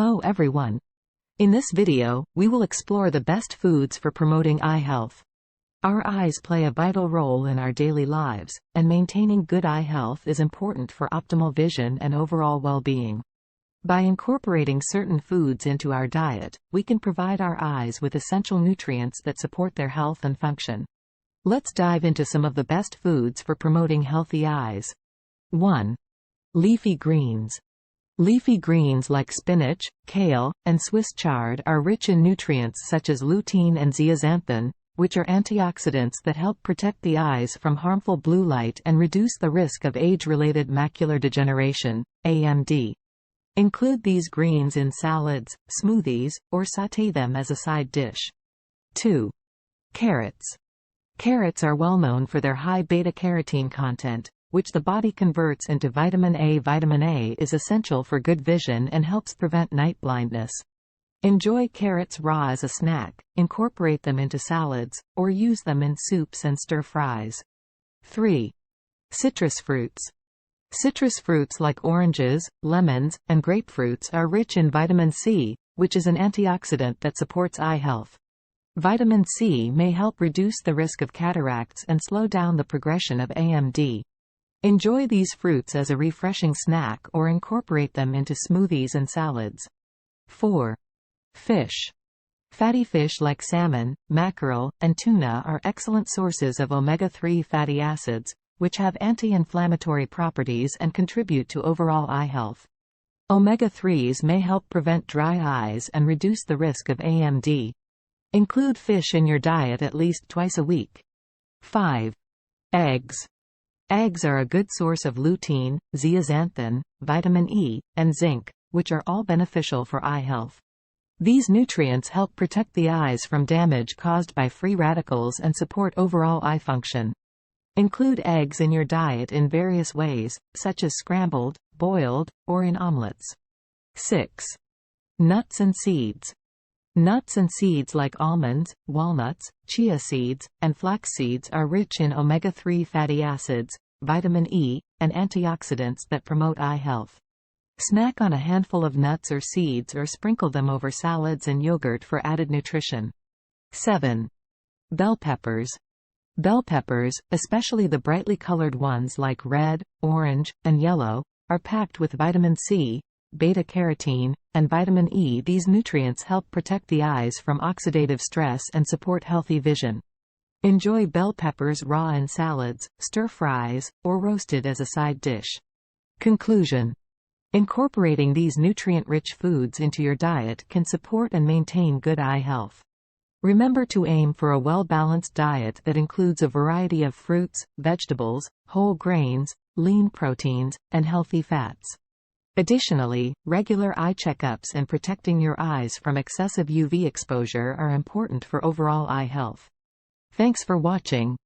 Hello everyone. In this video, we will explore the best foods for promoting eye health. Our eyes play a vital role in our daily lives, and maintaining good eye health is important for optimal vision and overall well-being. By incorporating certain foods into our diet, we can provide our eyes with essential nutrients that support their health and function. Let's dive into some of the best foods for promoting healthy eyes. 1. Leafy greens. Leafy greens like spinach, kale, and Swiss chard are rich in nutrients such as lutein and zeaxanthin, which are antioxidants that help protect the eyes from harmful blue light and reduce the risk of age-related macular degeneration, AMD. Include these greens in salads, smoothies, or sauté them as a side dish. 2. Carrots. Carrots are well known for their high beta-carotene content, which the body converts into vitamin A. Vitamin A is essential for good vision and helps prevent night blindness. Enjoy carrots raw as a snack, incorporate them into salads, or use them in soups and stir-fries. 3. Citrus fruits. Citrus fruits like oranges, lemons, and grapefruits are rich in vitamin C, which is an antioxidant that supports eye health. Vitamin C may help reduce the risk of cataracts and slow down the progression of AMD. Enjoy these fruits as a refreshing snack or incorporate them into smoothies and salads. 4. Fish. Fatty fish like salmon, mackerel, and tuna are excellent sources of omega-3 fatty acids, which have anti-inflammatory properties and contribute to overall eye health. Omega-3s may help prevent dry eyes and reduce the risk of AMD. Include fish in your diet at least twice a week. 5. Eggs. Eggs are a good source of lutein, zeaxanthin, vitamin E, and zinc, which are all beneficial for eye health. These nutrients help protect the eyes from damage caused by free radicals and support overall eye function. Include eggs in your diet in various ways, such as scrambled, boiled, or in omelets. 6. Nuts and seeds. Nuts and seeds like almonds, walnuts, chia seeds, and flax seeds are rich in omega-3 fatty acids, vitamin E, and antioxidants that promote eye health. Snack on a handful of nuts or seeds or sprinkle them over salads and yogurt for added nutrition. 7. Bell peppers. Bell peppers, especially the brightly colored ones like red, orange, and yellow, are packed with vitamin C, beta-carotene, and vitamin E. These nutrients help protect the eyes from oxidative stress and support healthy vision. Enjoy bell peppers raw in salads, stir-fries, or roasted as a side dish. Conclusion. Incorporating these nutrient-rich foods into your diet can support and maintain good eye health. Remember to aim for a well-balanced diet that includes a variety of fruits, vegetables, whole grains, lean proteins, and healthy fats. Additionally, regular eye checkups and protecting your eyes from excessive UV exposure are important for overall eye health. Thanks for watching.